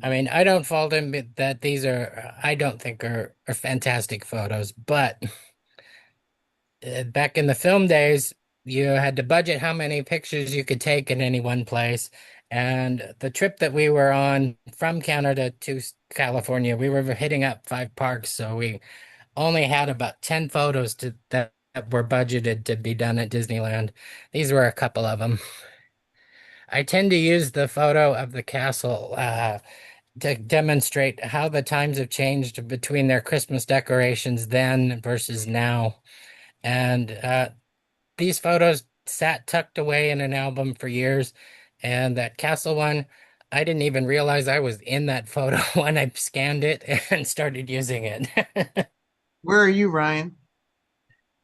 I mean, I don't fault him that these are, I don't think are fantastic photos, but back in the film days, you had to budget how many pictures you could take in any one place. And the trip that we were on from Canada to California, we were hitting up 5 parks, so we only had about 10 photos that were budgeted to be done at Disneyland. These were a couple of them. I tend to use the photo of the castle to demonstrate how the times have changed between their Christmas decorations then versus now. And these photos sat tucked away in an album for years. And that castle one, I didn't even realize I was in that photo when I scanned it and started using it. Where are you, Ryan?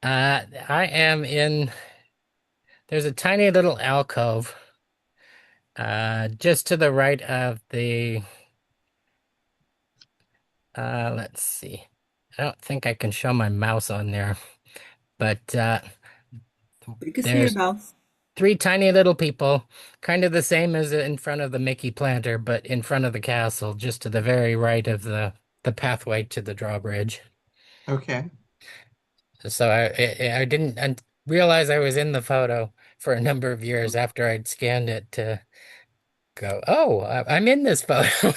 I am in, there's a tiny little alcove just to the right of the, let's see. I don't think I can show my mouse on there, but You can see your there's mouse. three tiny little people, kind of the same as in front of the Mickey planter, but in front of the castle, just to the very right of the pathway to the drawbridge. Okay. So I didn't realize I was in the photo for a number of years after I'd scanned it to go, oh, I'm in this photo.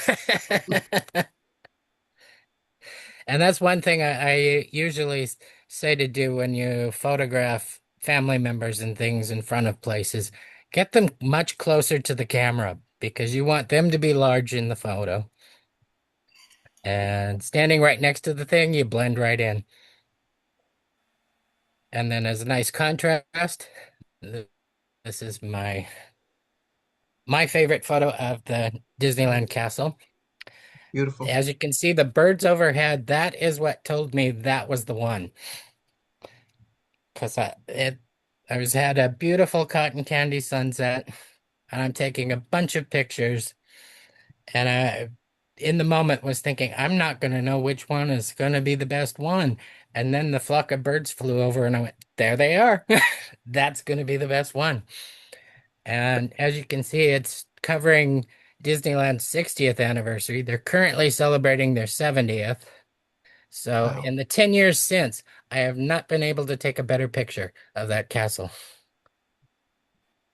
And that's one thing I usually say to do when you photograph family members and things in front of places. Get them much closer to the camera because you want them to be large in the photo. And standing right next to the thing, you blend right in. And then as a nice contrast, this is my favorite photo of the Disneyland castle. Beautiful. As you can see, the birds overhead, that is what told me that was the one. Because I was had a beautiful cotton candy sunset, and I'm taking a bunch of pictures, and I in the moment was thinking, I'm not gonna know which one is gonna be the best one. And then the flock of birds flew over and I went, there they are. That's gonna be the best one. And as you can see, it's covering Disneyland's 60th anniversary. They're currently celebrating their 70th. So Wow. in the 10 years since, I have not been able to take a better picture of that castle.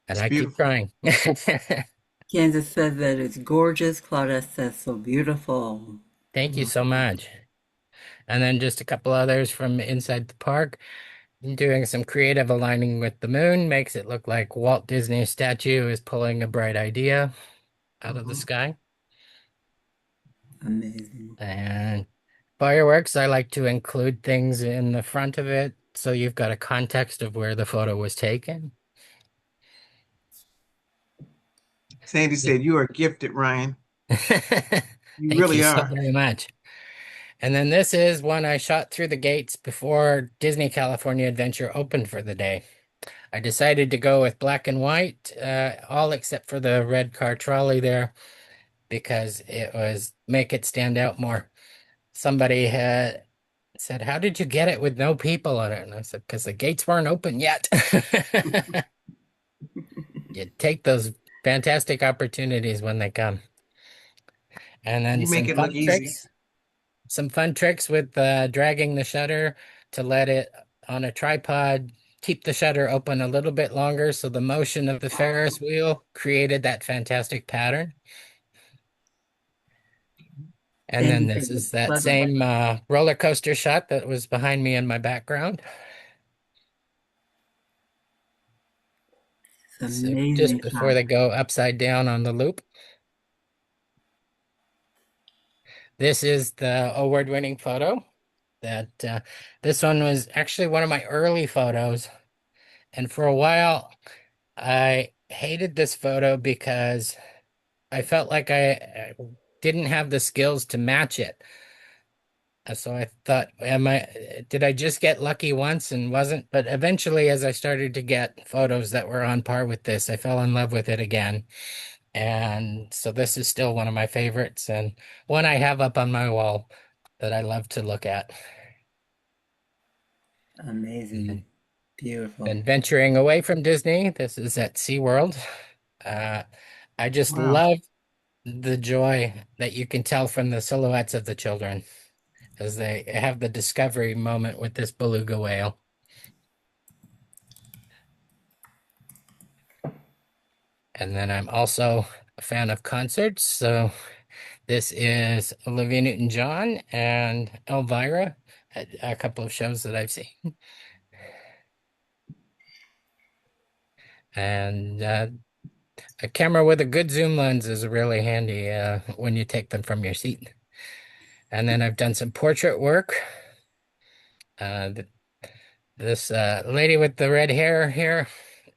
And It's I keep beautiful. trying. Kansas says that it's gorgeous. Claudette says so beautiful. Thank you so Mhm. much. And then just a couple others from inside the park. Doing some creative aligning with the moon makes it look like Walt Disney's statue is pulling a bright idea out of the Mhm. sky. Amazing. And fireworks, I like to include things in the front of it so you've got a context of where the photo was taken. Sandy said, "You are gifted, Ryan. You Thank you really so are." very much. And then this is one I shot through the gates before Disney California Adventure opened for the day. I decided to go with black and white, all except for the red car trolley there, because it was make it stand out more. Somebody had said, "How did you get it with no people on it?" And I said, "Because the gates weren't open yet." You take those fantastic opportunities when they come. And then You make it look easy. some fun tricks with dragging the shutter to let it on a tripod, keep the shutter open a little bit longer. So the motion of the Ferris wheel created that fantastic pattern. And then Sandy this says is it's that clever. same roller coaster shot that was behind me in my background. It's So amazing just before shot. they go upside down on the loop. This is the award-winning photo that this one was actually one of my early photos. And for a while, I hated this photo because I felt like I didn't have the skills to match it. So I thought, did I just get lucky once and wasn't? But eventually, as I started to get photos that were on par with this, I fell in love with it again. And so this is still one of my favorites and one I have up on my wall that I love to look at. Amazing. And Beautiful. then venturing away from Disney, this is at SeaWorld. Uh, I just Wow. love the joy that you can tell from the silhouettes of the children as they have the discovery moment with this beluga whale. And then I'm also a fan of concerts. So this is Olivia Newton-John and Elvira at a couple of shows that I've seen. And a camera with a good zoom lens is really handy when you take them from your seat. And then I've done some portrait work. Th this lady with the red hair here,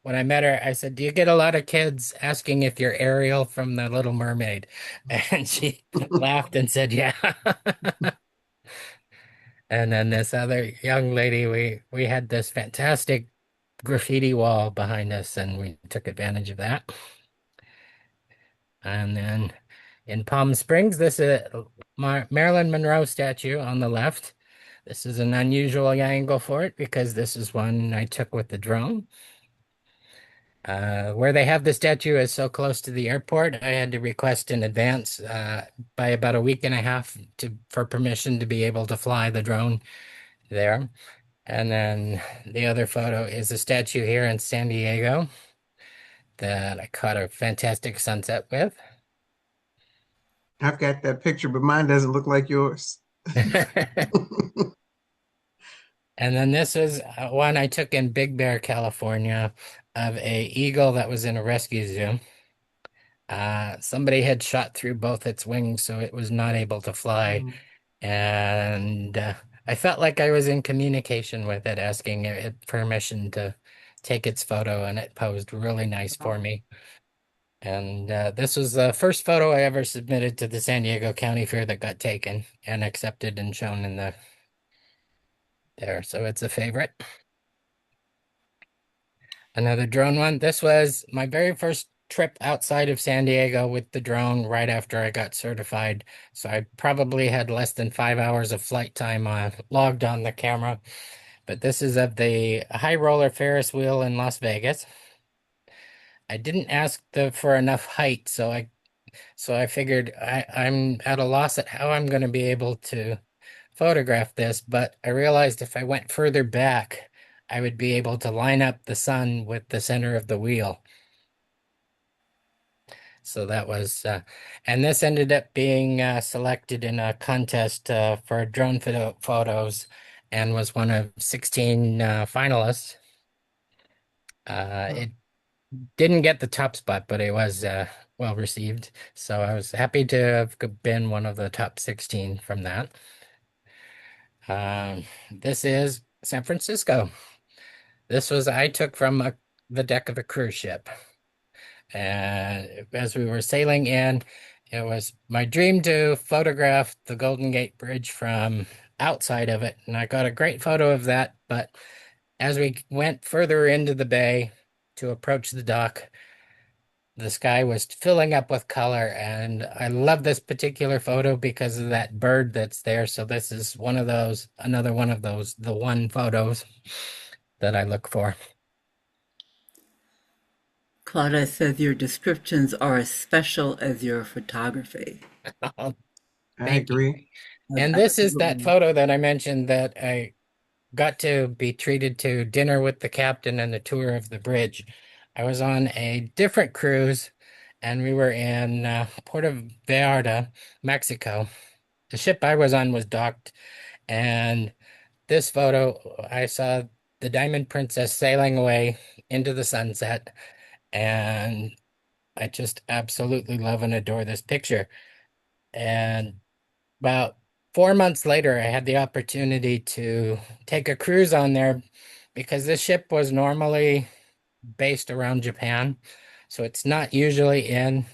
when I met her, I said, "Do you get a lot of kids asking if you're Ariel from The Little Mermaid?" And she laughed and said, "Yeah." And then this other young lady, we had this fantastic graffiti wall behind us, and we took advantage of that. And then in Palm Springs, this is Marilyn Monroe statue on the left. This is an unusual angle for it because this is one I took with the drone. Where they have the statue is so close to the airport, I had to request in advance by about a week and a half for permission to be able to fly the drone there. And then the other photo is a statue here in San Diego that I caught a fantastic sunset with. I've got that picture, but mine doesn't look like yours. And then this is one I took in Big Bear, California, of a eagle that was in a rescue zoo. Somebody had shot through both its wings, so it was not able to fly. Mm. And I felt like I was in communication with it, asking it permission to take its photo, and it posed really nice for me. And this was the first photo I ever submitted to the San Diego County Fair that got taken and accepted and shown in there. So it's a favorite. Another drone one. This was my very first trip outside of San Diego with the drone right after I got certified. So I probably had less than 5 hours of flight time logged on the camera. But this is of the high roller Ferris wheel in Las Vegas. I didn't ask for enough height, so I figured I'm at a loss at how I'm going to be able to photograph this, but I realized if I went further back, I would be able to line up the sun with the center of the wheel. So that was, and this ended up being selected in a contest for drone photos and was one of 16 finalists. It didn't get the top spot, but it was well received. So I was happy to have been one of the top 16 from that. This is San Francisco. This was I took from the deck of a cruise ship. And as we were sailing in, it was my dream to photograph the Golden Gate Bridge from outside of it. And I got a great photo of that. But as we went further into the bay to approach the dock, the sky was filling up with color. And I love this particular photo because of that bird that's there. So this is one of those, another one of those, the one photos that I look for. Claudia says your descriptions are as special as your photography. I Thank you. agree. And this is that Absolutely. photo that I mentioned that I got to be treated to dinner with the captain and the tour of the bridge. I was on a different cruise and we were in Puerto Vallarta, Mexico. The ship I was on was docked, and this photo, I saw the Diamond Princess sailing away into the sunset, and I just absolutely love and adore this picture. And about 4 months later, I had the opportunity to take a cruise on there because this ship was normally based around Japan. So it's not usually in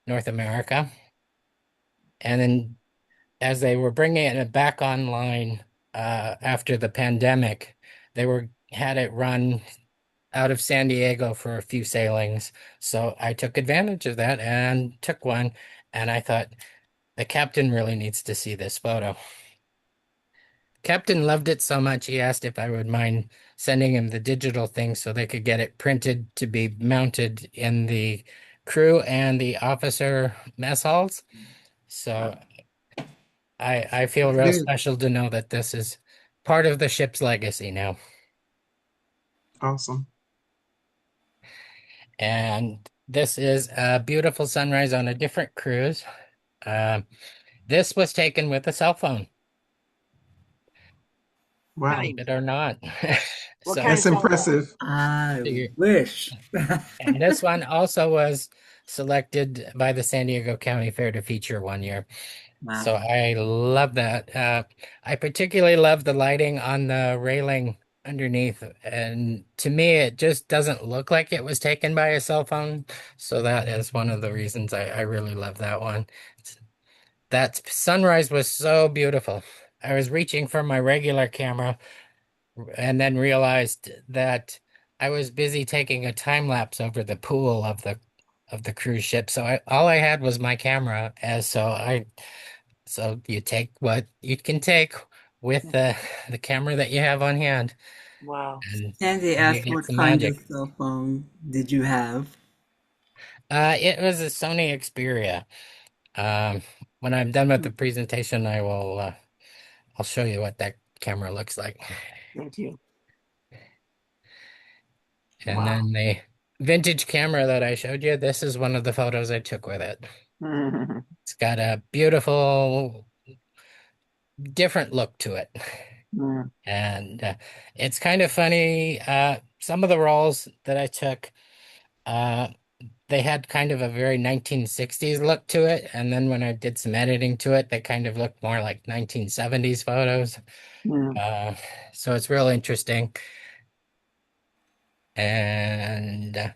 North America. And then as they were bringing it back online after the pandemic, they were had it run out of San Diego for a few sailings. So I took advantage of that and took one. And I thought the captain really needs to see this photo. Captain loved it so much, he asked if I would mind sending him the digital thing so they could get it printed to be mounted in the crew and the officer mess halls. So I feel That's real good. special to know that this is part of the ship's legacy now. Awesome. And this is a beautiful sunrise on a different cruise. Um, this was taken with a cell phone, Wow. believe Nice. it or not. What So, kind of That's cell phone? impressive. I you- wish. and this one also was selected by the San Diego County Fair to feature one year. So Wow. I love that. I particularly love the lighting on the railing underneath. And to me, it just doesn't look like it was taken by a cell phone. So that is one of the reasons I really love that one. That sunrise was so beautiful. I was reaching for my regular camera and then realized that I was busy taking a time lapse over the pool of the cruise ship. So all I had was my camera, as so you take what you can take with the camera that you have on hand, Wow. and Sandy you asked get what some kind of magic. cell phone did you have? It was a Sony Xperia. Um, when I'm done with Hmm. the presentation, I'll show you what that camera looks like. Thank you. And Wow. then the vintage camera that I showed you, this is one of the photos I took with it. It's got a beautiful, different look to it. And it's kind of funny. Some of the roles that I took, uh, they had kind of a very 1960s look to it. And then when I did some editing to it, they kind of looked more like 1970s photos. Uh, so it's real interesting. And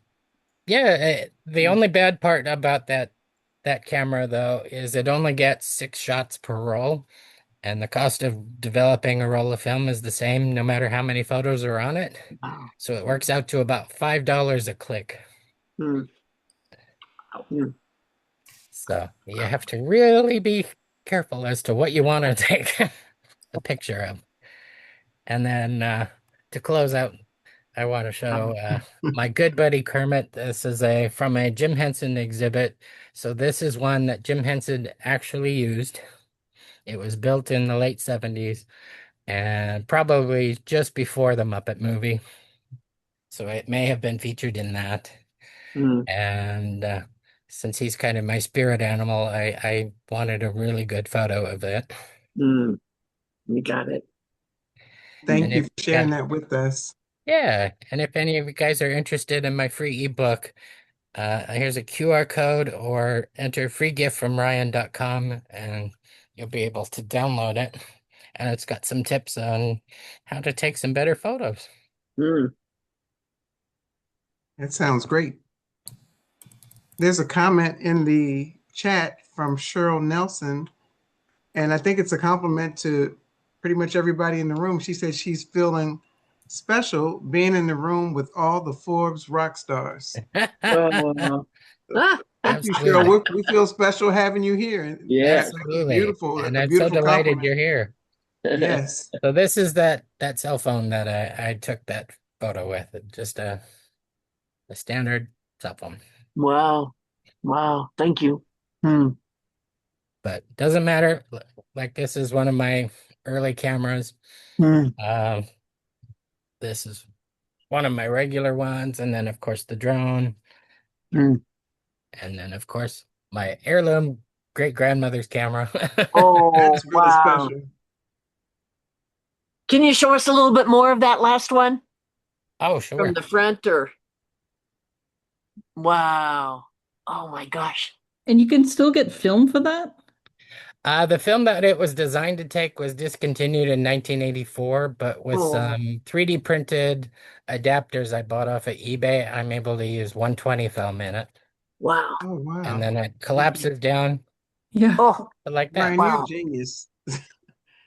yeah, the only bad part about that camera though is it only gets 6 shots per roll, and the cost of developing a roll of film is the same no matter how many photos are on it. Wow. So it works out to about $5 a click. Hmm. Hmm. So you have to really be careful as to what you want to take a picture of. And then to close out, I want to show my good buddy Kermit. This is a from a Jim Henson exhibit. So this is one that Jim Henson actually used. It was built in the late 70s and probably just before the Muppet movie. So it may have been featured in that. Hmm. And since he's kind of my spirit animal, I wanted a really good photo of it. Hmm. You got it. And Thank you if for you sharing got, that with us. yeah, and if any of you guys are interested in my free ebook, here's a QR code or enter free gift from Ryan.com and you'll be able to download it. And it's got some tips on how to take some better photos. Hmm. That sounds great. There's a comment in the chat from Cheryl Nelson, and I think it's a compliment to pretty much everybody in the room. She said she's feeling special being in the room with all the Forbes rock stars. Uh, So thank you, Cheryl. Absolutely. We feel special having you here, and yeah. that's Absolutely. beautiful. And That's a I'm so beautiful delighted compliment. you're here. Yes, So this is that cell phone that I took that photo with. Just a standard cell phone. Wow. Wow. Thank you. Hmm. But doesn't matter. Like this is one of my early cameras. Hmm. Um, this is one of my regular ones, and then of course the drone, Hmm. and then of course my heirloom great grandmother's camera. Oh, that's really wow. special. Can you show us a little bit more of that last one Oh, from sure. the front or? Wow. Oh my gosh. And you can still get film for that? The film that it was designed to take was discontinued in 1984, but with Oh, some 3D printed adapters I bought off of eBay, I'm able to use 120 film in it. wow. Oh, And wow. then it collapses down Yeah. Oh, like that. Brian, you're a wow. genius.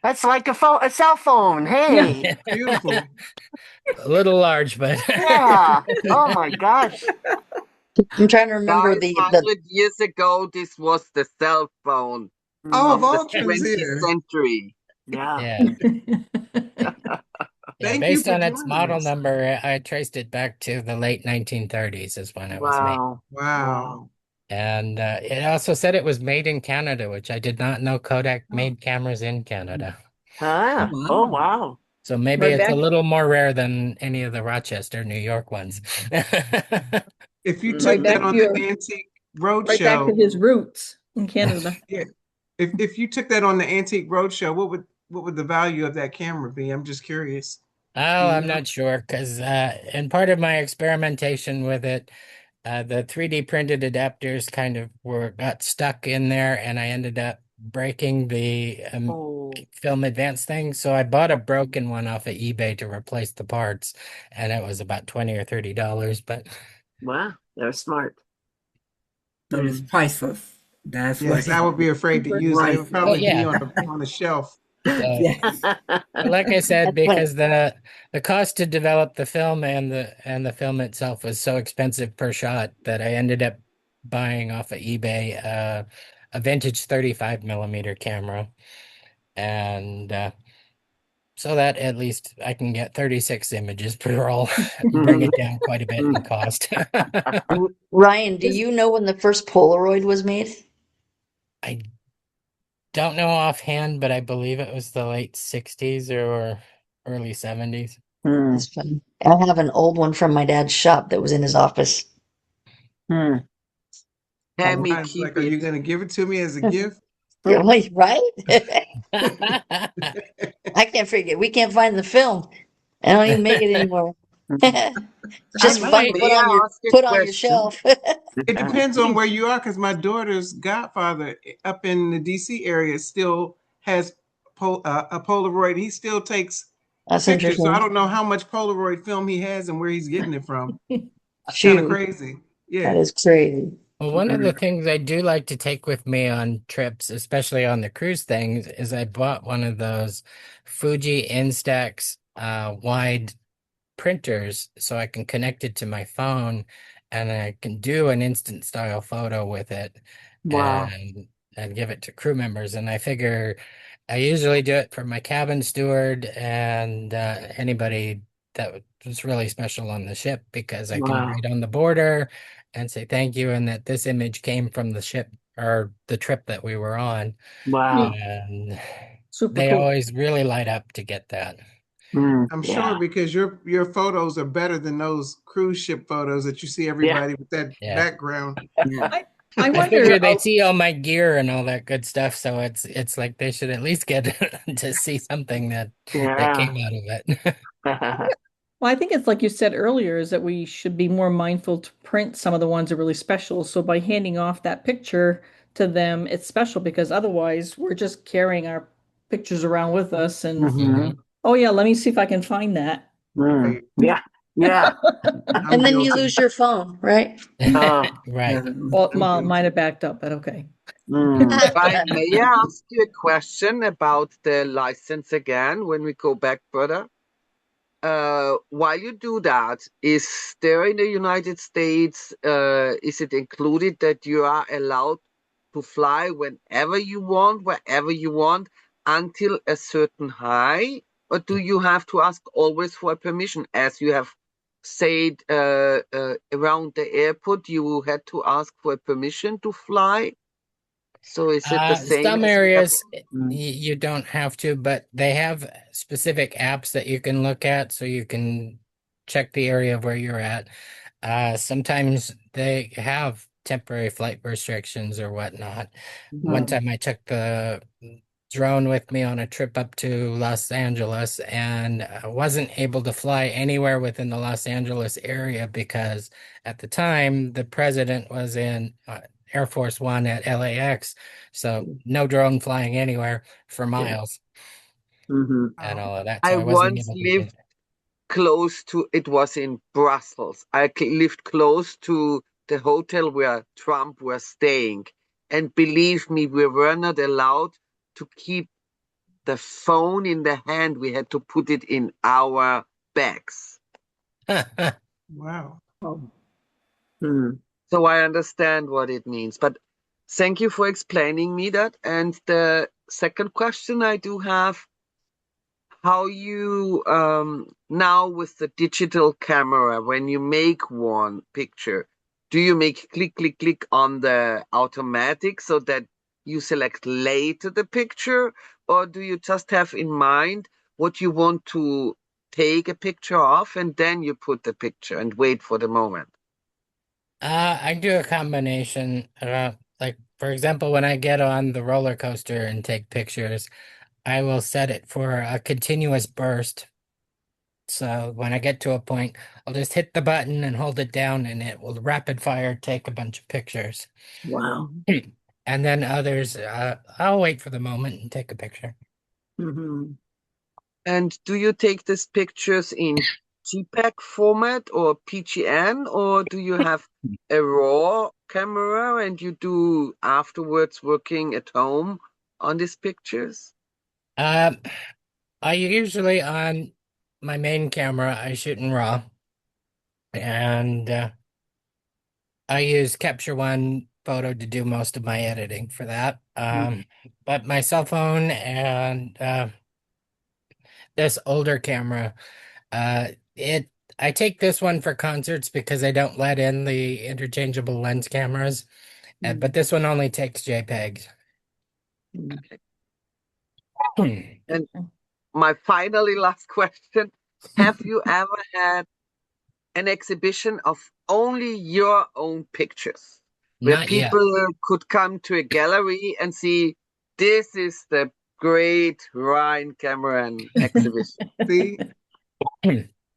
That's like a cell phone. Yeah. Hey. Beautiful. A little large, but Yeah. Oh my gosh. I'm trying to remember Guys, the 100 years ago, this was the cell phone Oh, of Mm, the Vaultron's 20th here. century. yeah. yeah. Yeah, Thank you based for on its joining model us. number, I traced it back to the late 1930s is when it was made. Wow. Wow. Wow. And it also said it was made in Canada, which I did not know Kodak Oh, made cameras in Canada. oh, Ah, oh, wow. wow. So maybe Right it's a back, little more rare than any of the Rochester, New York ones. If you right took Mhm. that back to on your, the Antique right back to Roadshow, his roots in Canada. yeah, if you took that on the Antique Roadshow, what would the value of that camera be? I'm just curious. Do Oh, you I'm know? not sure because in part of my experimentation with it, the 3D printed adapters kind of got stuck in there, and I ended up breaking the Oh, film advance thing. So I bought a broken one off of eBay to replace the parts, and it was about $20 or $30. But wow. They're smart. But it's Hmm. priceless. That's what Yes, I would be afraid to Super. use it. It would oh priceless. probably be yeah, on a shelf. so Yes. but like I said, That's funny. because the cost to develop the film and the film itself was so expensive per shot that I ended up buying off of eBay a vintage 35 millimeter camera, and so that at least I can get 36 images per roll, bring Mhm. it down quite a bit in cost. Ryan, do Is- you know when the first Polaroid was made? I don't know offhand, but I believe it was the late 60s or early 70s. Hmm. That's funny. I have an old one from my dad's shop that was in his office. Hmm. Um, Tammy, Ryan's keep like, are it. you going to give it to me as a gift? really, right? I can't figure. We can't find the film. I don't even make it anymore. I Just fun to might. May I ask a put on your question? shelf. It depends on where you are, because my daughter's godfather up in the DC area still has a Polaroid. He still takes That's pictures. So I interesting. don't know how much Polaroid film he has and where he's getting it from. It's kind of Shoot, crazy. that Yeah. is crazy. Well, one of the things I do like to take with me on trips, especially on the cruise things, is I bought one of those Fuji Instax wide printers so I can connect it to my phone and I can do an instant style photo with it Wow. and give it to crew members. And I figure I usually do it for my cabin steward and anybody that was really special on the ship because I can Wow. write on the border and say thank you and that this image came from the ship or the trip that we were on. Yeah, Wow. And super they cool. always really light up to get that. Hmm. I'm sure Yeah. because your photos are better than those cruise ship photos that you see Yeah. everybody with that Yeah. background. Yeah. I I I wonder. figure they see all my gear and all that good stuff, so it's like they should at least get to see something that Yeah. came out of it. Well, I think it's like you said earlier, is that we should be more mindful to print some of the ones that are really special. So by handing off that picture to them, it's special because otherwise we're just carrying our pictures around with us and Hmm. Mhm. oh yeah, let me see if I can find that. Hmm. Right. Yeah. Yeah. I'm And then you guilty. lose your phone, right? Right. Well, I'm mine guilty. are backed up, but okay. Mm. Ryan, may I ask you a question about the license again when we go back further? While you do that, is there in the United States, is it included that you are allowed to fly whenever you want, wherever you want, until a certain high? Or do you have to ask always for permission? As you have said around the airport, you had to ask for permission to fly. So is it the same Some as we have? areas Mm. you don't have to, but they have specific apps that you can look at so you can check the area of where you're at. Sometimes they have temporary flight restrictions or whatnot. One Mhm. time I took the drone with me on a trip up to Los Angeles and I wasn't able to fly anywhere within the Los Angeles area because at the time the president was in Air Force One at LAX. So no drone flying anywhere for Yeah. miles Mhm. and Oh, all of that. So I I wasn't once able to do lived close to, it was in Brussels. Lived close to the hotel where Trump was staying. And believe me, we were not allowed to keep the phone in the hand. We had to put it in our bags. that. wow. Oh, Mm. So I understand what it means. But thank you for explaining me that. And the second question I do have, how you now with the digital camera, when you make one picture, do you make click, click, click on the automatic so that you select later the picture, or do you just have in mind what you want to take a picture of and then you put the picture and wait for the moment? I do a combination. Like for example, when I get on the roller coaster and take pictures, I will set it for a continuous burst. So when I get to a point, I'll just hit the button and hold it down, and it will rapid fire take a bunch of pictures. Wow. And then others, I'll wait for the moment and take a picture. Hmm. And do you take these pictures in JPEG format or PGN, or do you have a RAW camera and you do afterwards working at home on these pictures? Um, I usually on my main camera, I shoot in RAW, and I use Capture One photo to do most of my editing for that. But my cell phone and this older camera, it I take this one for concerts because I don't let in the interchangeable lens cameras, but this one only takes JPEGs. And my finally last question, have you ever had an exhibition of only your own pictures where Not yet. people could come to a gallery and see this is the great Ryan Cameron exhibition? See,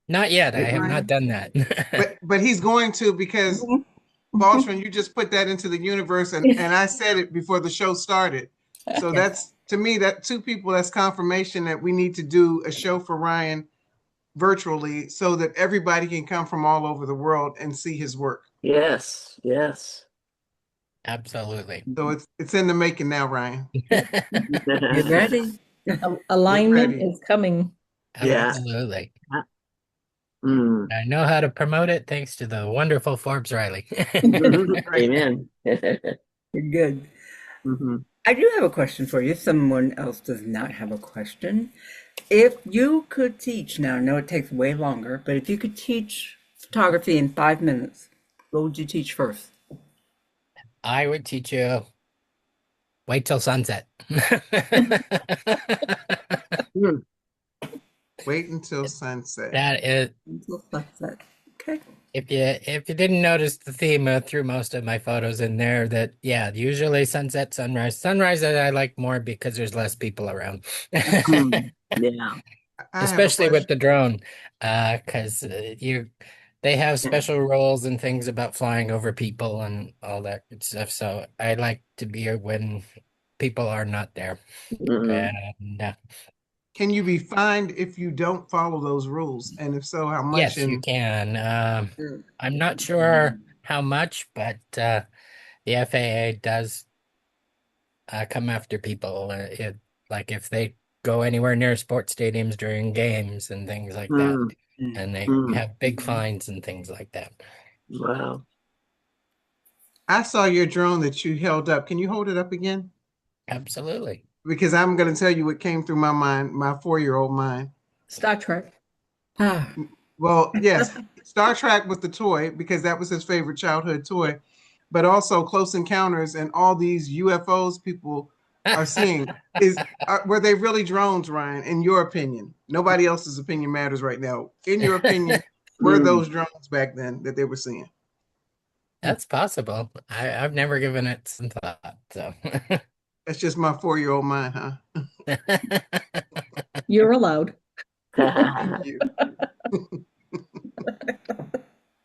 Not yet. I have not Ryan? done that. But he's going to, because Baldwin, you just put that into the universe, and I said it before the show started. So that's, to me, that two people, that's confirmation that we need to do a show for Ryan virtually so that everybody can come from all over the world and see his work. Yes, yes. Absolutely. So it's in the making now, Ryan. Get ready. Alignment ready. is coming. Yeah. Absolutely. Mm. I know how to promote it thanks to the wonderful Forbes Riley. Amen. You're good. Hmm. I do have a question for you. If someone else does not have a question. If you could teach now, I know it takes way longer, but if you could teach photography in 5 minutes, what would you teach first? I would teach you wait till sunset. Mm. Wait until sunset. That is, Until sunset. Okay. if you didn't notice the theme through most of my photos in there, that yeah, usually sunset, sunrise. Sunrise I like more because there's less people around. Mm. Yeah. I have a Especially with question. the drone, because they have Yeah. special rules and things about flying over people and all that good stuff. So I like to be here when people are not there. Mm. And Can you be fined if you don't follow those rules? And if so, how much? yes, you And can. I'm not sure how much, but the FAA does come after people. Like if they go anywhere near sports stadiums during games and things like that, Mm. and they Mm. have big fines and things like that. Wow. I saw your drone that you held up. Can you hold it up again? Absolutely. Because I'm going to tell you what came through my mind, my 4-year-old mind. Star Trek. Ah, Well, yes, Star Trek was the toy because that was his favorite childhood toy, but also Close Encounters and all these UFOs people are seeing. Were they really drones, Ryan? In your opinion, nobody else's opinion matters right now. In your opinion, were Mm. those drones back then that they were seeing? That's possible. I've never given it some thought, so That's just my 4-year-old mind, huh? You're allowed. Thank you.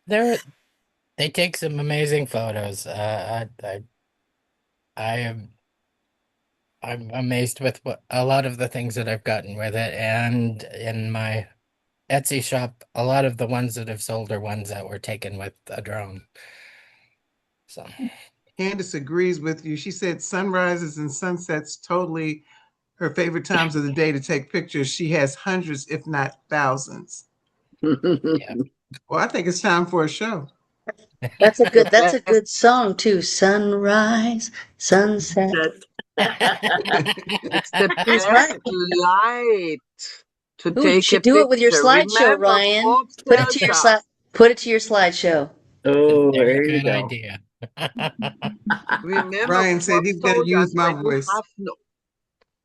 there they take some amazing photos. I am I'm amazed with a lot of the things that I've gotten with it, and in my Etsy shop, a lot of the ones that have sold are ones that were taken with a drone. So Candace agrees with you. She said sunrises and sunsets totally her favorite times of the day to take pictures. She has hundreds, if not thousands. yeah. Well, I think it's time for a show. That's a The good song too. Sunrise, sunset. It's the He's best right. light to Ooh, you take a should do it with your picture. slideshow, Remember, Ryan. Forbes tells us. Put it to your slideshow. Oh, Very there you good go. idea. Remember Brian said he's going to use Florian, my voice.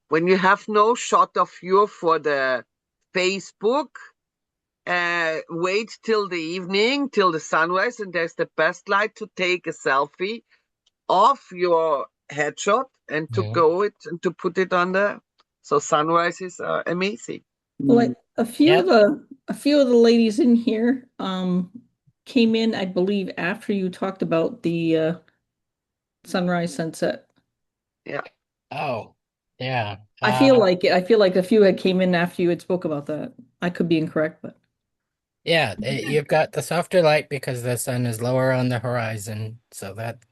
when you have no shot of you for the Facebook, wait till the evening, till the sunrise, and there's the best light to take a selfie of your headshot and to Mhm. go it and to put it on the. So sunrises are amazing. Like Mm. Yep. a few of the ladies in here came in, I believe, after you talked about the sunrise sunset. Yeah. Oh, yeah. I feel like it. I feel like a few had came in after you had spoke about that. I could be incorrect, but Yeah, you've got the softer light because the sun is lower on the horizon, so that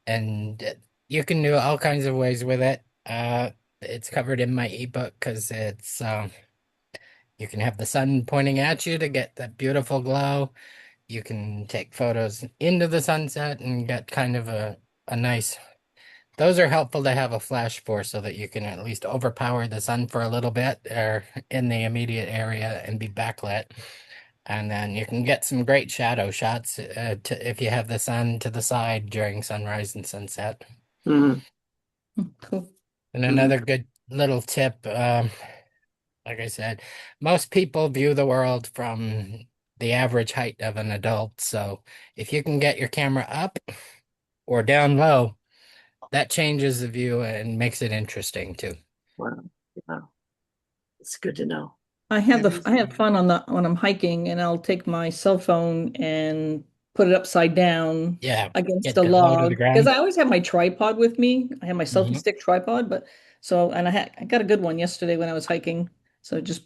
and you can do all kinds of ways with it. It's covered in my ebook because it's you can have the sun pointing at you to get that beautiful glow. You can take photos into the sunset and get kind of a nice. Those are helpful to have a flash for so that you can at least overpower the sun for a little bit or in the immediate area and be backlit. And then you can get some great shadow shots if you have the sun to the side during sunrise and sunset. Mm. cool. And Mm. another good little tip, like I said, most people view the world from the average height of an adult. So if you can get your camera up or down low, that changes the view and makes it interesting too. Wow. Yeah. It's good to know. That I is have fun on the when I'm hiking, and I'll take my cell phone and put it upside down Yeah, against get a it low to the log because ground. I always have my tripod with me. I have my selfie Hmm. stick tripod, but so and I got a good one yesterday when I was hiking. So just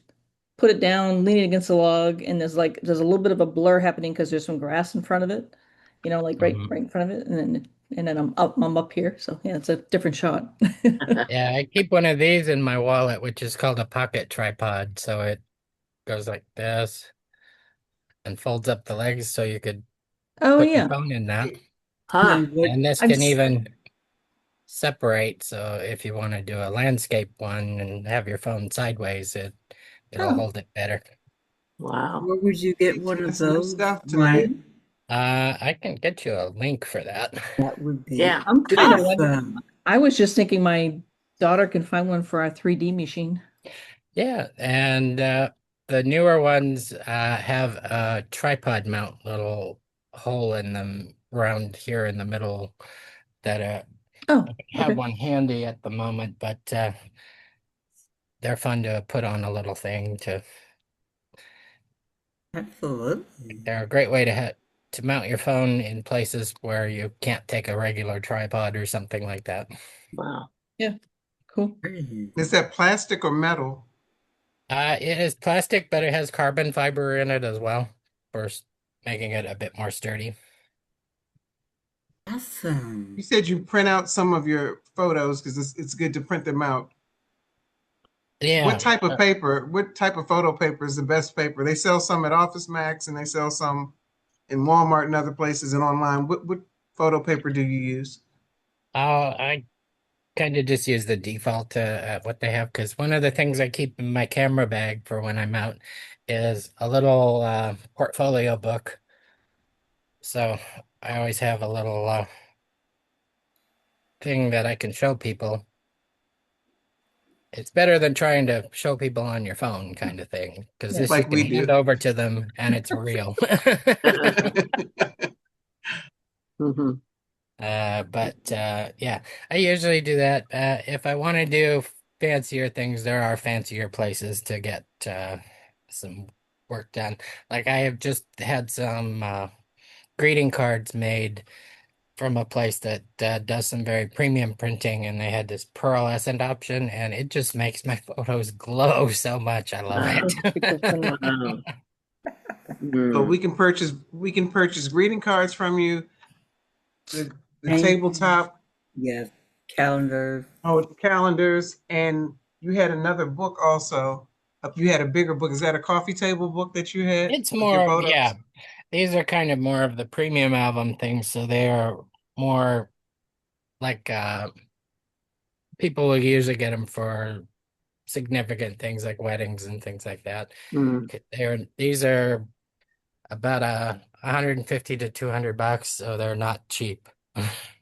put it down, lean it against the log, and there's a little bit of a blur happening because there's some grass in front of it, like Hmm. right in front of it, and then I'm up here. So yeah, it's a different shot. Yeah, I keep one of these in my wallet, which is called a pocket tripod. So it goes like this and folds up the legs so you could Oh put your yeah. phone in that. Huh. Now, what And this I've can s- even separate. So if you want to do a landscape one and have your phone sideways, it'll oh hold it better. Wow. where would you get one teaching of us new those, stuff tonight. Brian? I can get you a link for that. That would be Yeah. I'm Do kind they of like awesome. I was just thinking my daughter can find one for our 3D machine. Yeah, and the newer ones have a tripod mount little hole in them around here in the middle that Oh, I have okay. one handy at the moment, but they're fun to put on a little thing to Absolutely. they're a great way to mount your phone in places where you can't take a regular tripod or something like that. wow. Yeah, cool. Great. Is that plastic or metal? It is plastic, but it has carbon fiber in it as well for making it a bit more sturdy. You Awesome. said you print out some of your photos because it's good to print them out. What Yeah. type of paper, what type of photo paper is the best paper? They sell some at Office Max and they sell some in Walmart and other places and online. What photo paper do you use? I kind of just use the default what they have because one of the things I keep in my camera bag for when I'm out is a little portfolio book. So I always have a little thing that I can show people. It's better than trying to show people on your phone kind of thing because Yeah. this you Like can we hand do. over to them and it's real. Hmm. But yeah, I usually do that. If I want to do fancier things, there are fancier places to get some work done. Like I have just had some greeting cards made from a place that does some very premium printing, and they had this pearlescent option, and it just makes my photos glow so much. I love Wow. Pictures come out. Wow. So Mm. we can purchase greeting cards from you, the Painting. tabletop, Yes. Calendars. oh, the calendars, and you had another book also. You had a bigger book. Is that a coffee table book that you had It's with your more, yeah. photos? These are kind of more of the premium album things, so they are more like people will usually get them for significant things like weddings and things like that. Mm. These are about 150 to $200, so they're not cheap.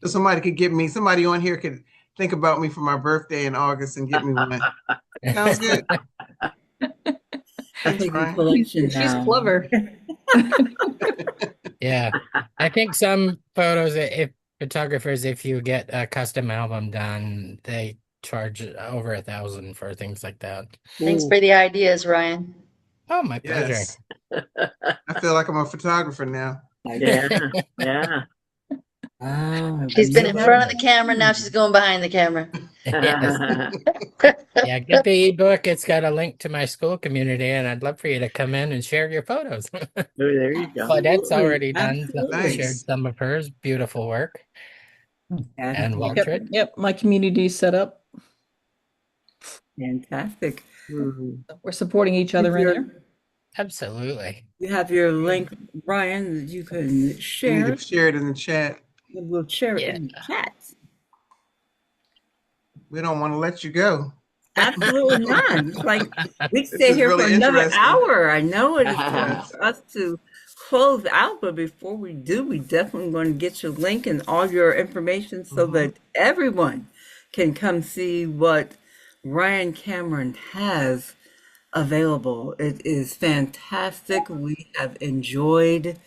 So somebody on here could think about me for my birthday in August and get me one. Sounds good. That's Thanks, a good Ryan. collection She's now. clever. Yeah, I think some photos, if photographers, if you get a custom album done, they charge over 1,000 for things like that. Thanks Ooh. for the ideas, Ryan. Oh, my pleasure. Yes. I feel like I'm a photographer now. Yeah. Yeah. Ah, She's been in front of the beautiful. camera, now she's going behind the camera. Yes. Yeah, get the ebook. It's got a link to my school community, and I'd love for you to come in and share your photos. Oh, there you go. Claudette's Absolutely. already done, shared Nice. some of hers beautiful work, and Absolutely. Waltred. Yep, my community's set up. Fantastic. Mhm. We're supporting each Is other in your- there. Absolutely. You have your link, Brian, that you can You need share. to share it in the chat. We'll share it Yeah. in the chat. We don't want to let you go. Absolutely not. It's like we This stay is here for really another interesting. hour. I know it is time Yes. for us to close out, but before we do, we definitely want to get your link and all your information so that everyone can come see what Ryan Cameron has available. It is fantastic. We have enjoyed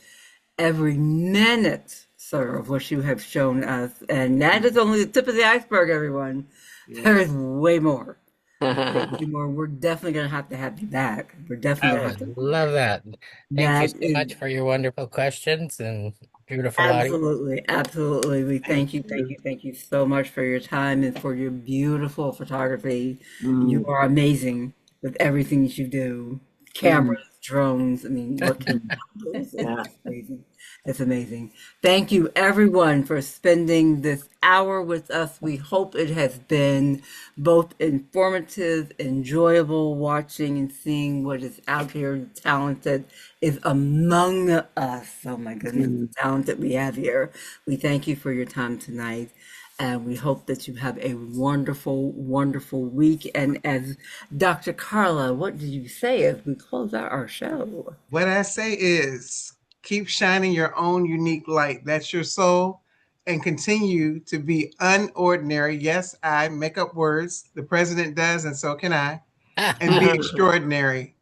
every minute, sir, of what you have shown us. And that is only the tip of the iceberg, everyone. There is way more. Way more. We're definitely going to have you back. We're definitely I going to have would to. love that. Thank you That so is much for your wonderful questions and beautiful audience. absolutely, absolutely. We thank you, you. thank you so much for your time and for your beautiful photography. You Mm, are amazing with everything that you do. mm, Cameras, drones. I mean, what can it's yeah. amazing. It's amazing. Thank you, everyone, for spending this hour with us. We hope it has been both informative, enjoyable, watching and seeing what is out here, talented is among us. Oh my goodness, the Mm, talent that we have here. We thank you for your time tonight. And we hope that you have a wonderful, wonderful week. And as Dr. Carla, what did you say as we close out our show? What I say is keep shining your own unique light. That's your soul. And continue to be unordinary. Yes, I make up words. The president does, and so can I. And be extraordinary.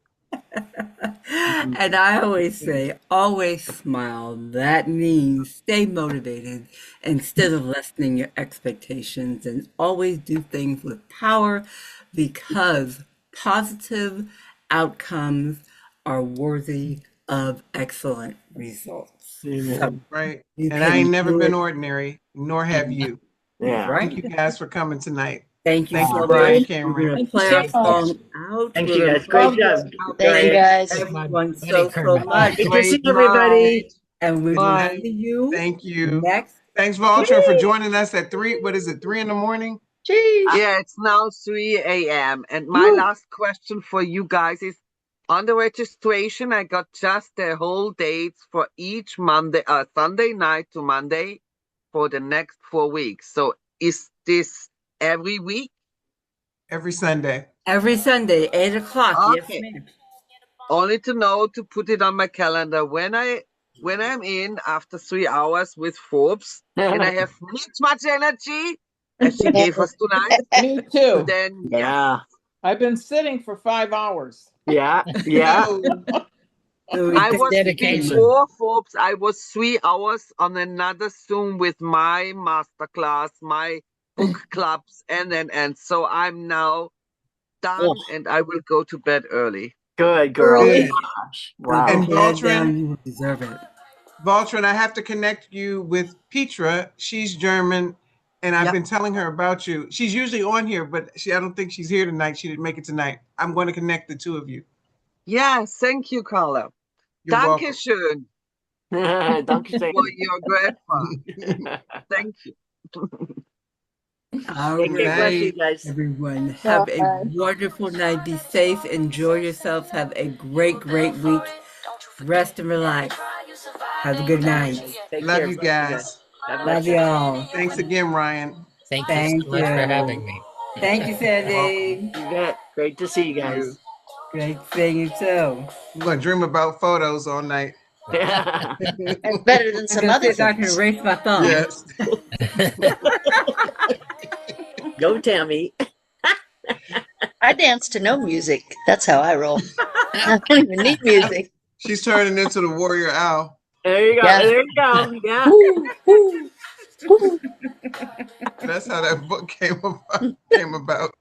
mm, And I always say, always smile. That means stay motivated instead of lessening your expectations and always do things with power because positive outcomes are worthy of excellent results. So amen. Right. you And I can ain't never do been it. ordinary, nor have you. Yeah. Thank Right? you guys for coming tonight. Thank you Thank you, so Brian much. Thank We're Cameron. going to Thank you play so our Thank, much. song out. thanks, We're you going to guys. play Great Love this job. you. out. you, Thank Thank guys. My everyone buddy so, so Kermit. much. Good to see Great everybody. night. And we Good will Bye. night. see you Thank you. next Thanks, Valtra, for week. joining us at 3. What is it, 3 in the morning? Jeez. Yeah, it's now 3 a.m. And my Woo. last question for you guys is on the registration, I got just the whole dates for each Sunday night to Monday for the next 4 weeks. So is this every week? Every Sunday. Every Sunday, 8 o'clock. Yes, Okay. ma'am. Only to know to put it on my calendar when I'm in after 3 hours with Forbes and I have much energy as she gave us tonight, Me too. then yes. Yeah. I've been sitting for 5 hours. Yeah. Yeah. Oh, So we I thank was you so Dedication. much. before Forbes, I was 3 hours on another Zoom with my masterclass, my book clubs, and so I'm now Oh, done and I will go to bed early. good girl. Early. good. Gosh. So Wow. And put your head Valtrin, down. You deserve it. Valtrin, I have to connect you with Petra. She's German, and I've Yep. been telling her about you. She's usually on here, but I don't think she's here tonight. She didn't make it tonight. I'm going to connect the two of you. Yes, thank you, Carla. You're welcome. Dankeschön Dankeschön. for your grandpa. Thank you. All Okay, Good right, bless you night. guys. everyone. Have a Bye. wonderful night. Be safe. Enjoy yourselves. Have a great, great week. Rest and relax. Have a good night. Take Love care. you Bless you guys. guys. God Love bless you. y'all. Thanks again, Ryan. Thank you so Thank much for you. having me. Thank you, You're welcome. Sandy. You bet. Great to see you You. guys. Great seeing you too. I'm going to dream about photos all night. Yeah. That's better than I'm some gonna see other if I can things. erase my thumb. Yes. Go, Tammy. I dance to no music. That's how I roll. I don't even need music. She's turning into the warrior owl. There you go. Yeah. There you go. Yeah. Woo, woo, woo. That's how that book came about.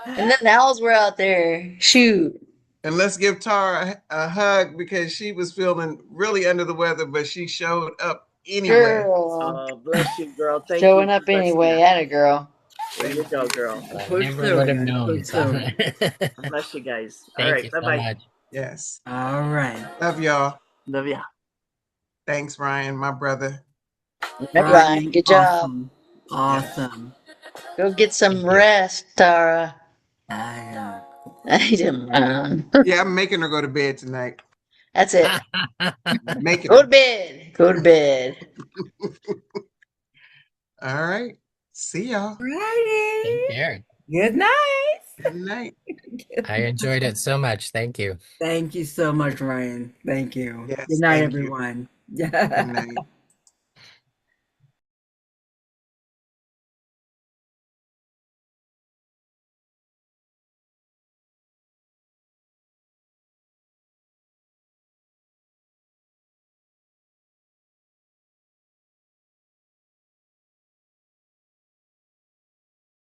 And then the owls were out there. Shoot. And let's give Tara a hug because she was feeling really under the weather, but she showed up anyway. Girl. Oh, bless you, girl. Thank you Showing for up blessing anyway. us. At a girl. There you go, girl. I Push never through would it, have guys. known. Push So through it. Bless you guys. All thank right. you Bye so bye. much. Yes. All right. Love y'all. Love ya. Thanks, Ryan, my brother. All right, Ryan. Ryan, Good job. awesome. Awesome. Go get some Thank you. rest, Tara. I I didn't. Yeah, I'm making her go to bed tonight. That's it. Making Go her. to bed. Go to bed. All right. See y'all. Take righty. care. Good night. Good night. I enjoyed it so much. Thank you. Thank you so much, Ryan. Thank you. Yes, Good night, thank you. everyone. Good night.